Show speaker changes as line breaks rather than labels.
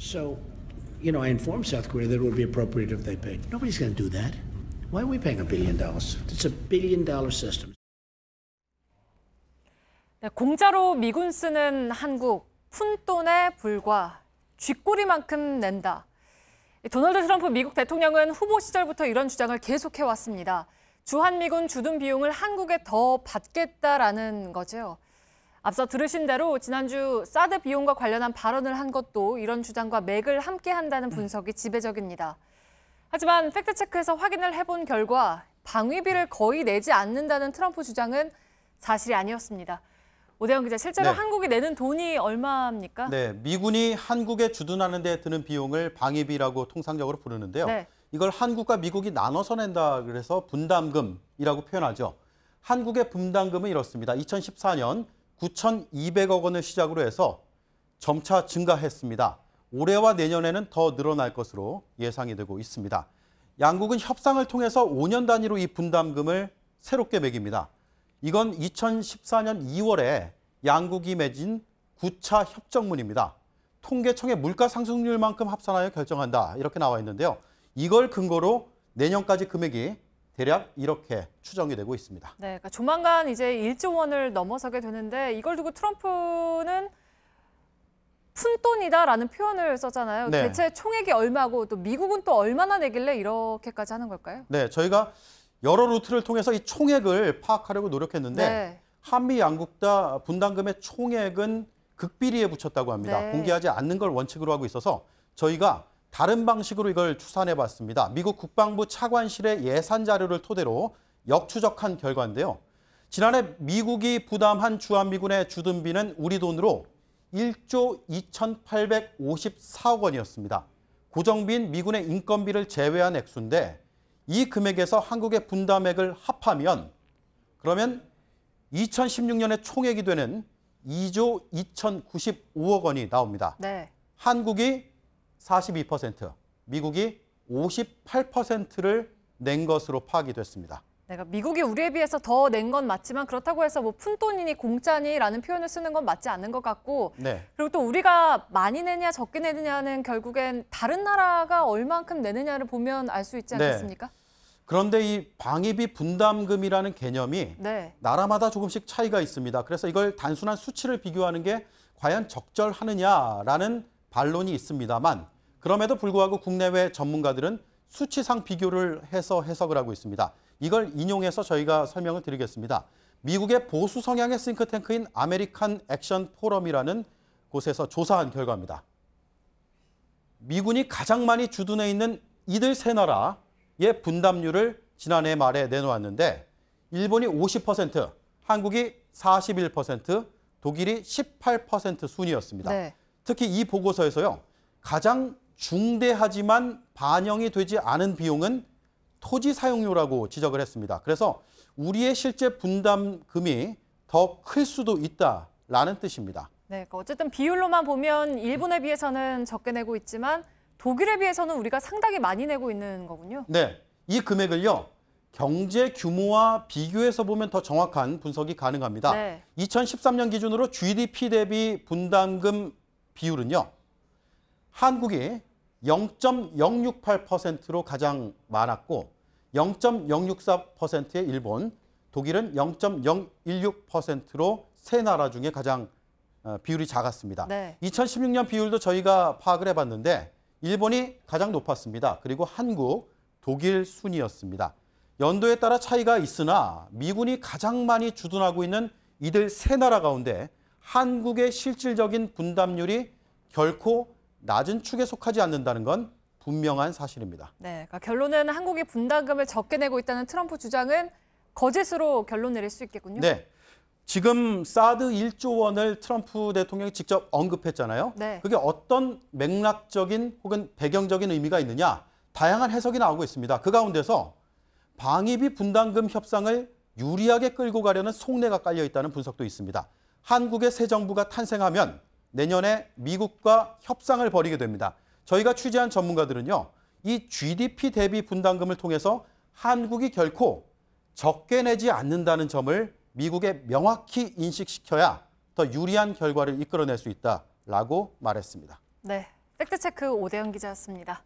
So, I informed South Korea that it would be appropriate if they paid. Nobody's going to do that. Why are we paying $1 billion? It's a $1 billion system.
네, 공짜로 미군 쓰는 한국, 푼돈에 불과 쥐꼬리만큼 낸다. 도널드 트럼프 미국 대통령은 후보 시절부터 이런 주장을 계속해왔습니다. 주한미군 주둔 비용을 한국에 더 받겠다라는 거죠. 앞서 들으신 대로 지난주 사드 비용과 관련한 발언을 한 것도 이런 주장과 맥을 함께 한다는 분석이 지배적입니다. 하지만 팩트체크에서 확인을 해본 결과 방위비를 거의 내지 않는다는 트럼프 주장은 사실이 아니었습니다. 오대영 기자, 실제로 한국이 내는 돈이 얼마입니까?
네, 미군이 한국에 주둔하는 데 드는 비용을 방위비라고 통상적으로 부르는데요. 이걸 한국과 미국이 나눠서 낸다 그래서 분담금이라고 표현하죠. 한국의 분담금은 이렇습니다. 2014년 9,200억 원을 시작으로 해서 점차 증가했습니다. 올해와 내년에는 더 늘어날 것으로 예상이 되고 있습니다. 양국은 협상을 통해서 5년 단위로 이 분담금을 새롭게 매깁니다. 이건 2014년 2월에 양국이 맺은 9차 협정문입니다. 통계청의 물가 상승률만큼 합산하여 결정한다 이렇게 나와 있는데요. 이걸 근거로 내년까지 금액이 대략 이렇게 추정이 되고 있습니다. 네,
그러니까 조만간 이제 1조 원을 넘어서게 되는데 이걸 두고 트럼프는 푼돈이다라는 표현을 썼잖아요.
네.
대체 총액이 얼마고 또 미국은 또 얼마나 내길래 이렇게까지 하는 걸까요?
네, 저희가 여러 루트를 통해서 이 총액을 파악하려고 노력했는데 한미 양국 다 분담금의 총액은 극비리에 붙였다고 합니다. 공개하지 않는 걸 원칙으로 하고 있어서 저희가 다른 방식으로 이걸 추산해봤습니다. 미국 국방부 차관실의 예산 자료를 토대로 역추적한 결과인데요. 지난해 미국이 부담한 주한미군의 주둔비는 우리 돈으로 1조 2,854억 원이었습니다. 고정비인 미군의 인건비를 제외한 액수인데 이 금액에서 한국의 분담액을 합하면 그러면 2016년에 총액이 되는 2조 2,095억 원이 나옵니다. 한국이 42%, 미국이 58%를 낸 것으로 파악이 됐습니다.
미국이 우리에 비해서 더 낸 건 맞지만 그렇다고 해서 뭐 푼돈이니 공짜니라는 표현을 쓰는 건 맞지 않는 것 같고 그리고 또 우리가 많이 내냐 적게 내느냐는 결국엔 다른 나라가 얼만큼 내느냐를 보면 알 수 있지 않겠습니까?
그런데 이 방위비 분담금이라는 개념이 나라마다 조금씩 차이가 있습니다. 그래서 이걸 단순한 수치를 비교하는 게 과연 적절하느냐라는 반론이 있습니다만 그럼에도 불구하고 국내외 전문가들은 수치상 비교를 해서 해석을 하고 있습니다. 이걸 인용해서 저희가 설명을 드리겠습니다. 미국의 보수 성향의 싱크탱크인 아메리칸 액션 포럼이라는 곳에서 조사한 결과입니다. 미군이 가장 많이 주둔해 있는 이들 세 나라의 분담률을 지난해 말에 내놓았는데 일본이 50%, 한국이 41%, 독일이 18% 순이었습니다. 특히 이 보고서에서요. 가장 중대하지만 반영이 되지 않은 비용은 토지 사용료라고 지적을 했습니다. 그래서 우리의 실제 분담금이 더 클 수도 있다라는 뜻입니다.
그러니까 어쨌든 비율로만 보면 일본에 비해서는 적게 내고 있지만 독일에 비해서는 우리가 상당히 많이 내고 있는 거군요.
네, 이 금액을요. 경제 규모와 비교해서 보면 더 정확한 분석이 가능합니다. 2013년 기준으로 GDP 대비 분담금 비율은요. 한국이 0.068%로 가장 많았고 0.064%의 일본, 독일은 0.016%로 세 나라 중에 가장 비율이 작았습니다. 2016년 비율도 저희가 파악을 해봤는데 일본이 가장 높았습니다. 그리고 한국, 독일 순이었습니다. 연도에 따라 차이가 있으나 미군이 가장 많이 주둔하고 있는 이들 세 나라 가운데 한국의 실질적인 분담률이 결코 낮은 축에 속하지 않는다는 건 분명한 사실입니다.
그러니까 결론은 한국이 분담금을 적게 내고 있다는 트럼프 주장은 거짓으로 결론 내릴 수 있겠군요.
지금 사드 1조 원을 트럼프 대통령이 직접 언급했잖아요. 그게 어떤 맥락적인 혹은 배경적인 의미가 있느냐 다양한 해석이 나오고 있습니다. 그 가운데서 방위비 분담금 협상을 유리하게 끌고 가려는 속내가 깔려 있다는 분석도 있습니다. 한국의 새 정부가 탄생하면 내년에 미국과 협상을 벌이게 됩니다. 저희가 취재한 전문가들은요. 이 GDP 대비 분담금을 통해서 한국이 결코 적게 내지 않는다는 점을 미국에 명확히 인식시켜야 더 유리한 결과를 이끌어낼 수 있다라고 말했습니다.
팩트체크 오대영 기자였습니다.